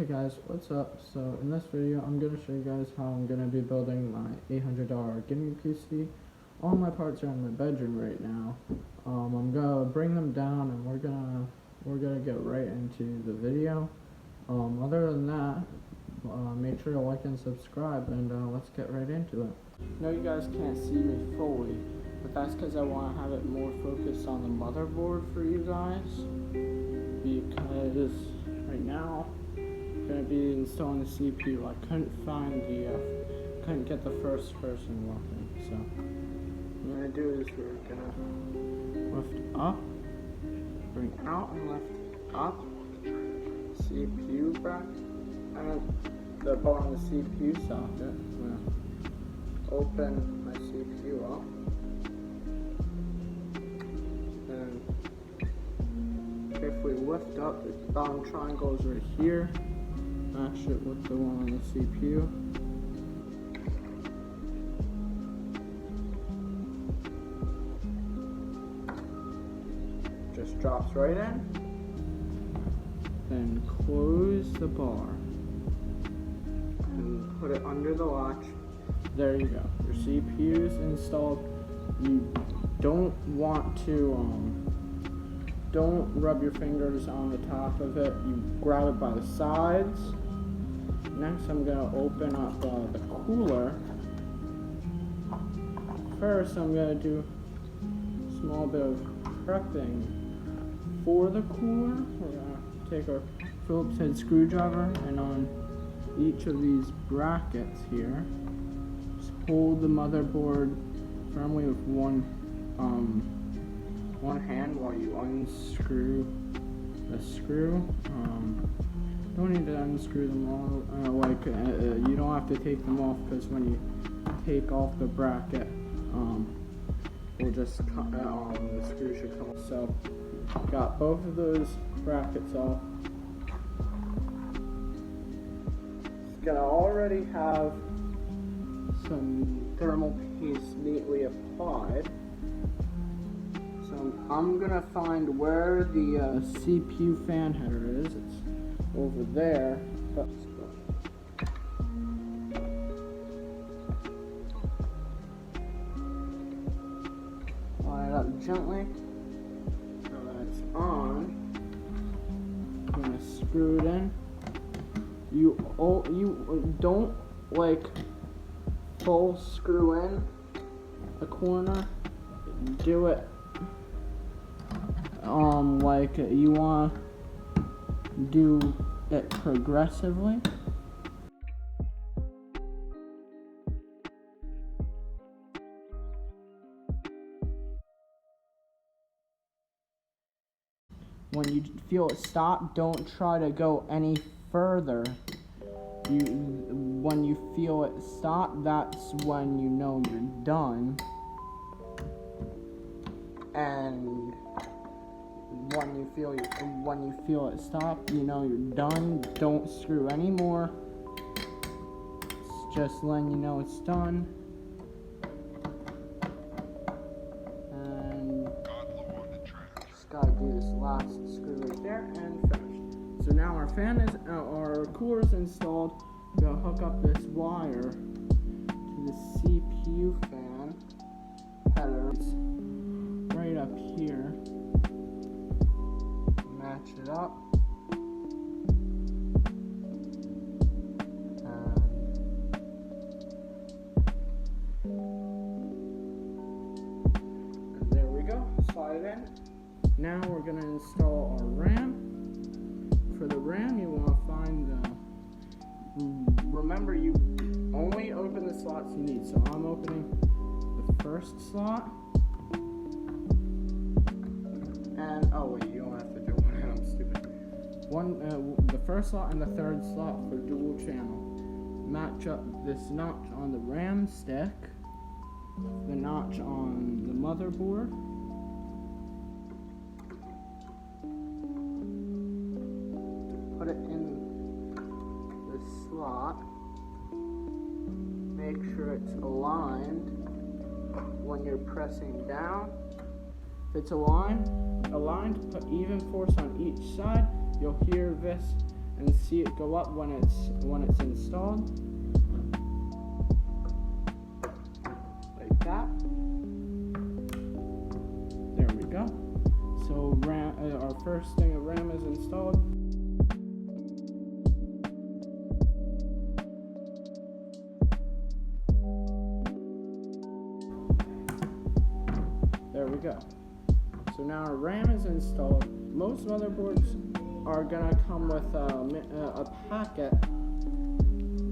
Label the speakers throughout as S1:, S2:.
S1: Okay guys, what's up? So in this video I'm going to show you guys how I'm going to be building my $800 gaming PC. All my parts are in my bedroom right now. I'm going to bring them down and we're gonna get right into the video. Other than that, make sure to like and subscribe, and let's get right into it. I know you guys can't see me fully, but that's because I want to have it more focused on the motherboard for you guys, because right now I'm going to be installing the CPU. I couldn't get the first person working, so what I'm going to do is we're going to lift up, bring out and lift up, CPU bracket, and the bottom of the CPU socket. I'm going to open my CPU up, and if we lift up, the bottom triangle is right here, match it with the one on the CPU. Just drops right in. Then close the bar and put it under the latch. There you go. Your CPU is installed. You don't want to don't rub your fingers on the top of it. You grab it by the sides. Next, I'm gonna open up the cooler. First, I'm gonna do a small bit of prepping for the cooler. We're gonna take our Phillips head screwdriver, and on each of these brackets here, just hold the motherboard firmly with one hand while you unscrew the screw. Don't need to unscrew them all. You don't have to take them off, because when you take off the bracket, we'll just cut the screw should come off. So got both of those brackets off. It's gonna already have some thermal paste neatly applied. So I'm gonna find where the CPU fan header is. It's over there. Line it up gently. So that's on. I'm gonna screw it in. You don't full screw in a corner. Do it you want to do it progressively. When you feel it stop, don't try to go any further. When you feel it stop, that's when you know you're done. And when you feel it stop, you know you're done. Don't screw anymore. It's just letting you know it's done. And just gotta do this last screw right there and finished. So now our our cooler is installed. We're gonna hook up this wire to the CPU fan header. It's right up here. Match it up. And there we go. Slide it in. Now we're going to install our RAM. For the RAM, you want to find remember, you only open the slots you need. So I'm opening the first slot. And oh wait, you don't have to do one. I'm stupid. The first slot and the third slot for dual channel. Match up this notch on the RAM stick, the notch on the motherboard. Put it in the slot. Make sure it's aligned when you're pressing down. If it's aligned, put even force on each side. You'll hear this and see it go up when it's installed. Like that. There we go. So our first thing of RAM is installed. There we go. So now our RAM is installed. Most motherboards are gonna come with a packet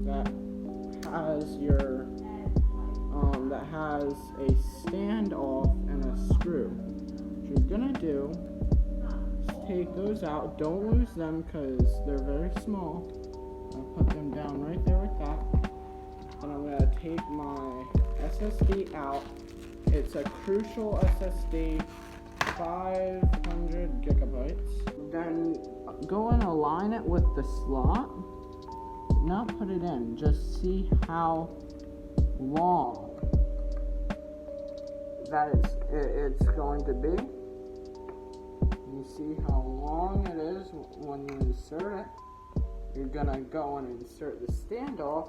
S1: that has your that has a standoff and a screw. What you're gonna do is take those out. Don't lose them because they're very small. I'll put them down right there with that. And I'm gonna take my SSD out. It's a Crucial SSD, 500 gigabytes. Then go and align it with the slot. Not put it in, just see how long that it's going to be. You see how long it is when you insert it. You're gonna go and insert the standoff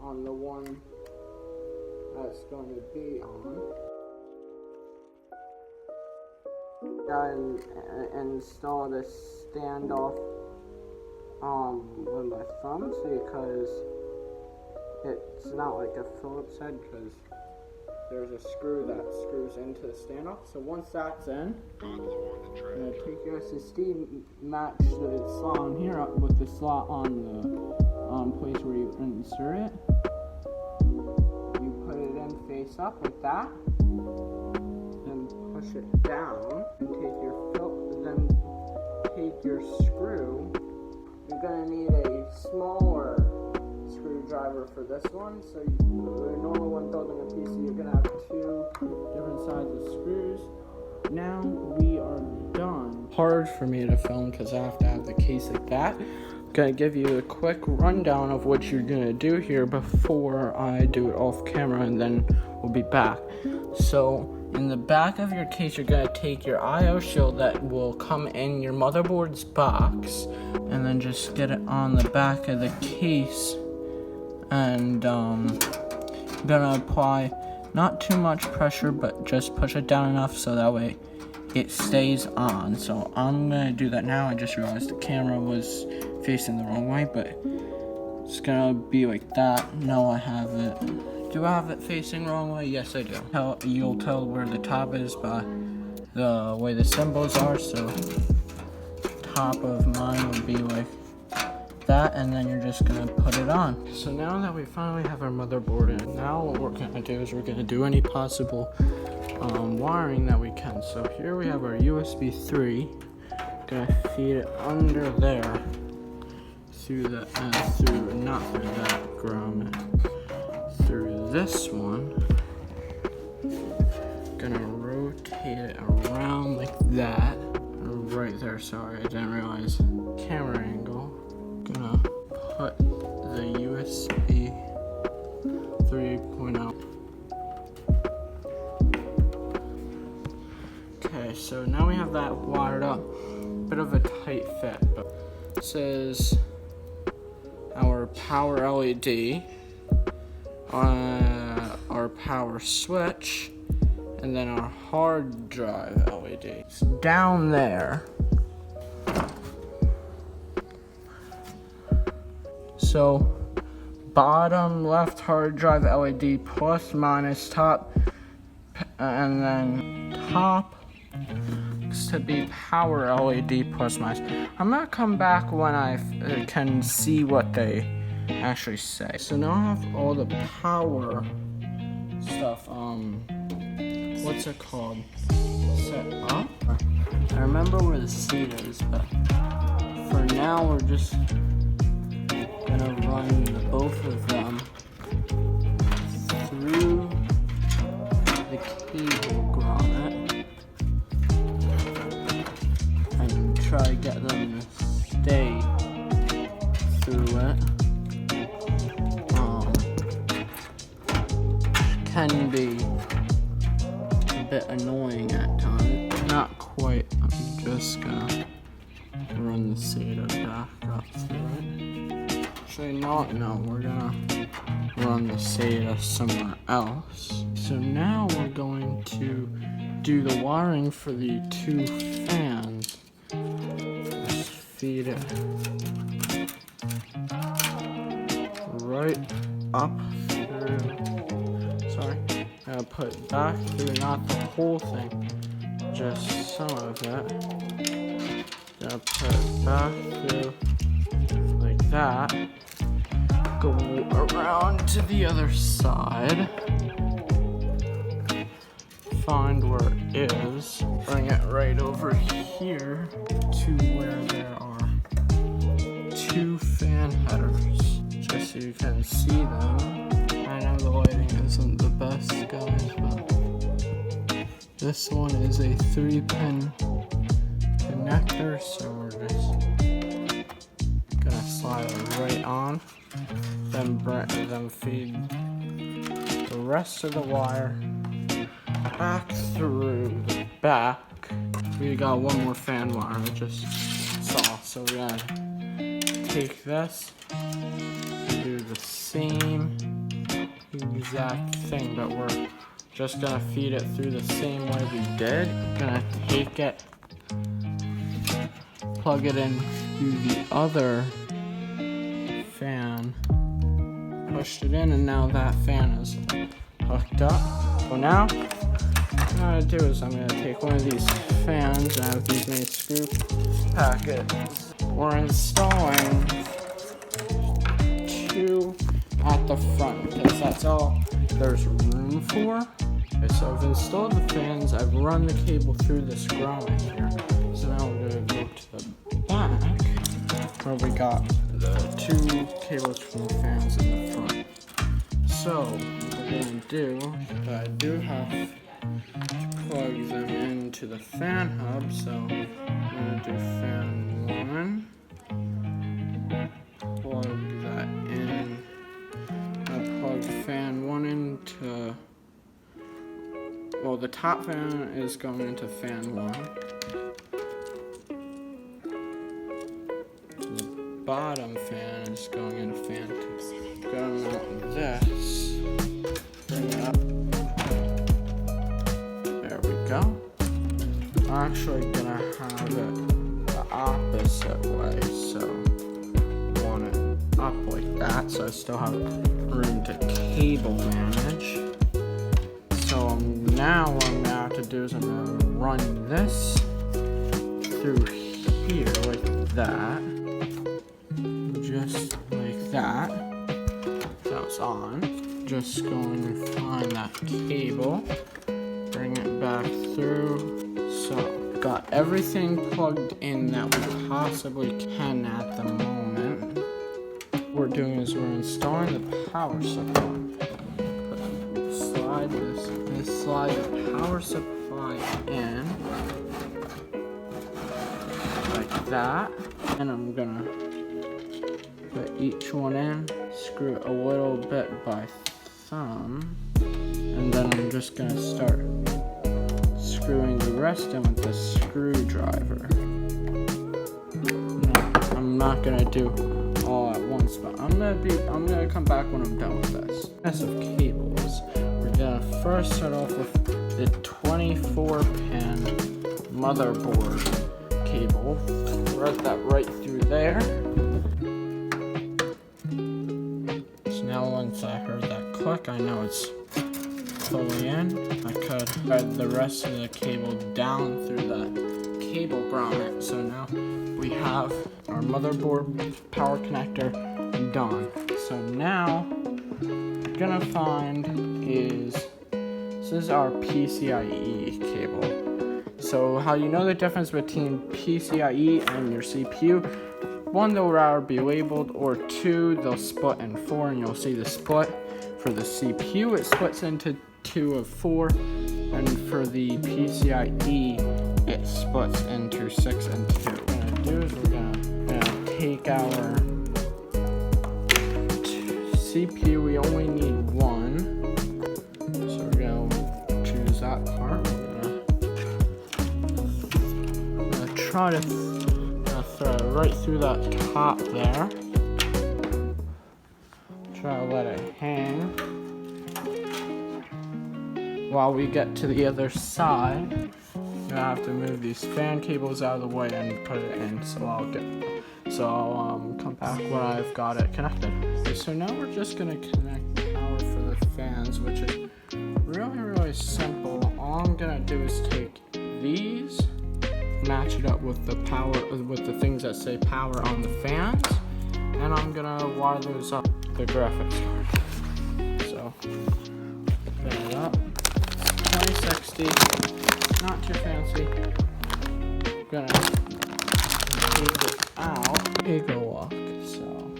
S1: on the one that's going to be on. And install the standoff with my thumbs because it's not like a Phillips head, because there's a screw that screws into the standoff. So once that's in, I'm gonna take your SSD, match the slot on here up with the slot on the place where you insert it. You put it in face up like that. Then push it down and take your screw. You're gonna need a smaller screwdriver for this one. So normally when building a PC, you're gonna have 2 different sizes of screws. Now we are done. Hard for me to film because I have to have the case like that. I'm gonna give you a quick rundown of what you're gonna do here before I do it off camera, and then we'll be back. So in the back of your case, you're gonna take your I/O shield that will come in your motherboard's box, and then just get it on the back of the case. And I'm gonna apply not too much pressure, but just push it down enough so that way it stays on. So I'm gonna do that now. I just realized the camera was facing the wrong way, but it's gonna be like that. No, I have it. Do I have it facing wrong way? Yes, I do. You'll tell where the top is by the way the symbols are. So top of mine would be like that, and then you're just gonna put it on. So now that we finally have our motherboard in, now what we're gonna do is we're gonna do any possible wiring that we can. So here we have our USB 3. Gonna feed it under there through the not through that ground. Through this one, gonna rotate it around like that, right there. Sorry, I didn't realize camera angle. Gonna put the USB 3.0. Okay, so now we have that wired up. Bit of a tight fit, but this is our power LED. Our power switch, and then our hard drive LED. It's down there. So bottom left hard drive LED, plus minus top, and then top to be power LED plus minus. I'm gonna come back when I can see what they actually say. So now I have all the power stuff, what's it called, set up. I remember where the seat is, but for now we're just gonna run both of them through the cable grommet and try to get them to stay through it. Can be a bit annoying at times. Not quite. I'm just gonna run the SATA back up through it. Actually, no, we're gonna run the SATA somewhere else. So now we're going to do the wiring for the 2 fans. Just feed it right up through. Sorry, gotta put it back through, not the whole thing, just some of it. Gotta put it back through like that. Go around to the other side. Find where it is. Bring it right over here to where there are 2 fan headers. Just so you can see them. I know the lighting isn't the best, guys, but this one is a 3-pin connector, so we're just gonna slide it right on. Then feed the rest of the wire back through the back. We got one more fan wire I just saw, so we gotta take this and do the same exact thing, but we're just gonna feed it through the same way we did. Gonna take it, plug it in through the other fan, pushed it in, and now that fan is hooked up. So now what I'm gonna do is I'm gonna take one of these fans. I have these mini screw packets. We're installing 2 at the front because that's all there's room for. Okay, so I've installed the fans. I've run the cable through this ground here. So now we're gonna go to the back where we got the 2 cables from the fans in the front. So what we're gonna do, I do have to plug them into the fan hub. So I'm gonna do fan 1. Plug that in. I plug fan 1 into, well, the top fan is going into fan 1. The bottom fan is going into fan 2. Gonna mount this. Bring it up. There we go. I'm actually gonna have it the opposite way, so want it up like that, so I still have room to cable manage. So now what I'm gonna have to do is I'm gonna run this through here like that, just like that. Now it's on. Just going to find that cable, bring it back through. So got everything plugged in that we possibly can at the moment. What we're doing is we're installing the power supply. Slide the power supply in like that, and I'm gonna put each one in, screw it a little bit by thumb, and then I'm just gonna start screwing the rest in with the screwdriver. No, I'm not gonna do all at once, but I'm gonna come back when I'm done with this. Mess of cables. We're gonna first start off with the 24-pin motherboard cable. Run that right through there. So now once I heard that click, I know it's fully in. I could thread the rest of the cable down through the cable grommet. So now we have our motherboard power connector done. So now what we're gonna find is, this is our PCIe cable. So how you know the difference between PCIe and your CPU? 1, they'll rather be labeled, or 2, they'll split in 4, and you'll see the split. For the CPU, it splits into 2 of 4, and for the PCIe, it splits into 6 and 2. What we're gonna do is we're gonna take our CPU. We only need 1, so we're gonna choose that part. We're gonna try to thread right through that top there. Try to let it hang while we get to the other side. I'm gonna have to move these fan cables out of the way and put it in, so I'll come back when I've got it connected. Okay, so now we're just gonna connect power for the fans, which is really simple. All I'm gonna do is take these, match it up with the power, with the things that say power on the fans, and I'm gonna wire those up the graphics card. So open it up. 2060, not too fancy. Gonna take it out. Eagle walk. So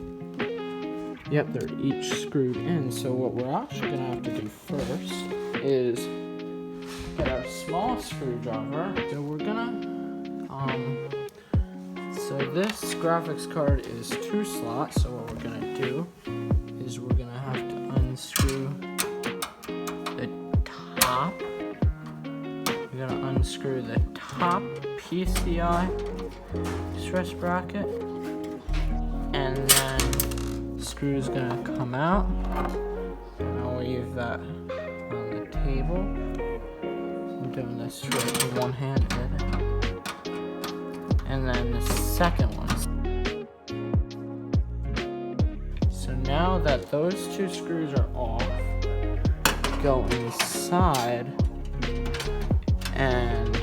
S1: yep, they're each screwed in. So what we're actually gonna have to do first is get our small screwdriver. So we're gonna so this graphics card is 2 slots, so what we're gonna do is we're gonna have to unscrew the top. We're gonna unscrew the top PCI stress bracket, and then the screw is gonna come out, and I'll leave that on the table. I'm doing this with one-handed. And then the second one. So now that those 2 screws are off, go inside and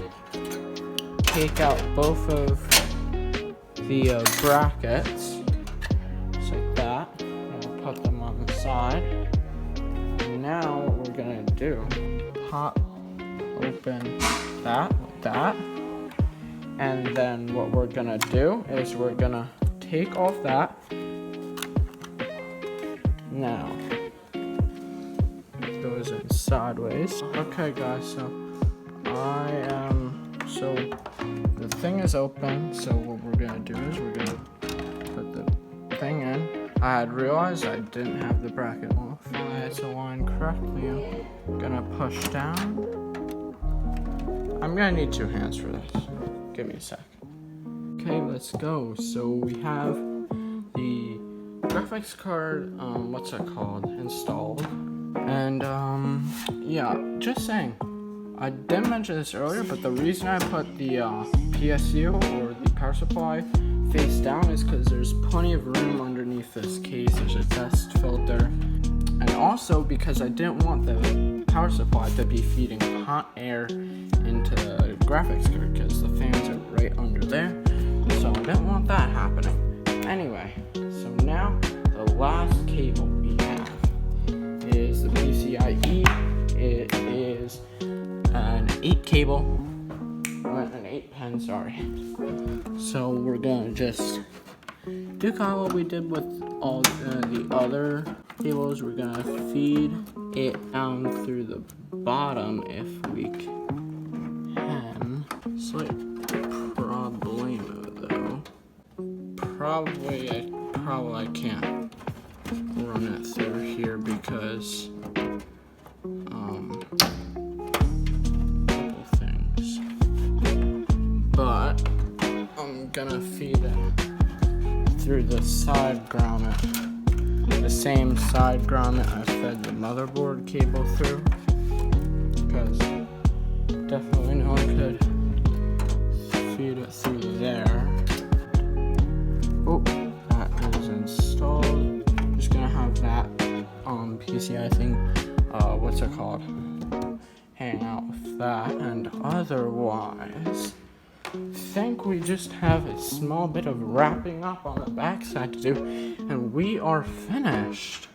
S1: take out both of the brackets, just like that. And we'll put them on the side. And now what we're gonna do, pop open that with that. And then what we're gonna do is we're gonna take off that. Now, it goes in sideways. Okay guys, so the thing is open, so what we're gonna do is we're gonna put the thing in. I had realized I didn't have the bracket off. It's aligned correctly. I'm gonna push down. I'm gonna need 2 hands for this. Give me a sec. Okay, let's go. So we have the graphics card, what's that called, installed. And yeah, just saying, I didn't mention this earlier, but the reason I put the PSU or the power supply face down is because there's plenty of room underneath this case. There's a test filter, and also because I didn't want the power supply to be feeding hot air into the graphics card because the fans are right under there, so I didn't want that happening. Anyway, so now the last cable we have is the PCIe. It is an 8 cable, an 8 pin, sorry. So we're gonna just do kind of what we did with all the other cables. We're gonna feed it down through the bottom if we can. Slight problemo though. Probably I can't run it through here because couple things. But I'm gonna feed it through the side grommet. The same side grommet I fed the motherboard cable through, because definitely no one could feed it through there. Oh, that is installed. Just gonna have that PCI thing, what's it called, hang out with that, and otherwise think we just have a small bit of wrapping up on the backside to do, and we are finished.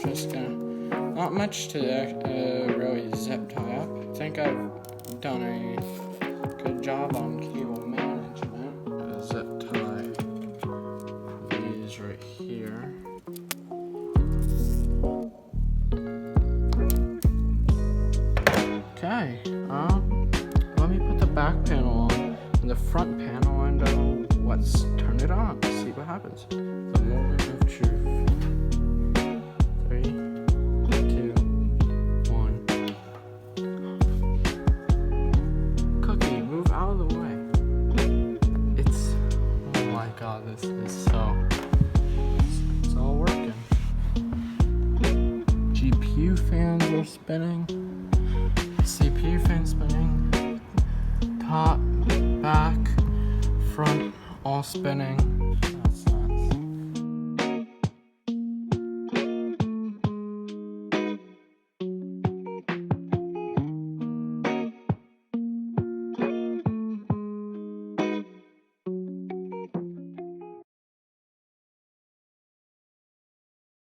S1: Just not much to really zip tie up. I think I've done a good job on cable management. Zip tie these right here. Okay, let me put the back panel on and the front panel, and let's turn it on, see what happens. The moment of truth. 3, 2, 1. Cookie, move out of the way. monitor spinning, CPU fan spinning, top, back, front, all spinning. That's nuts.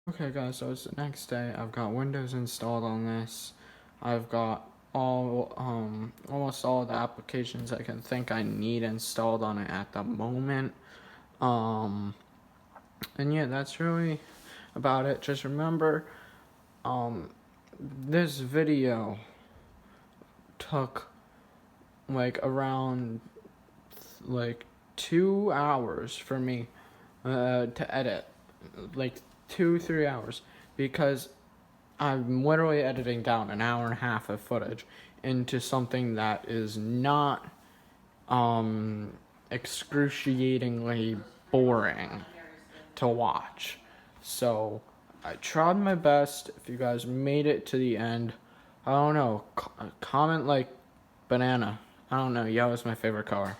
S1: Okay guys, so it's the next day. I've got Windows installed on this. I've got almost all the applications I can think I need installed on it at the moment. And yeah, that's really about it. Just remember, this video took like around 2 hours for me to edit, like 2-3 hours, because I'm literally editing down an hour and a half of footage into something that is not excruciatingly boring to watch. So I tried my best. If you guys made it to the end, I don't know, comment like banana. I don't know, yellow is my favorite color.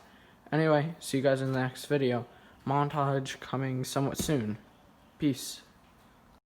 S1: Anyway, see you guys in the next video. Montage coming somewhat soon. Peace.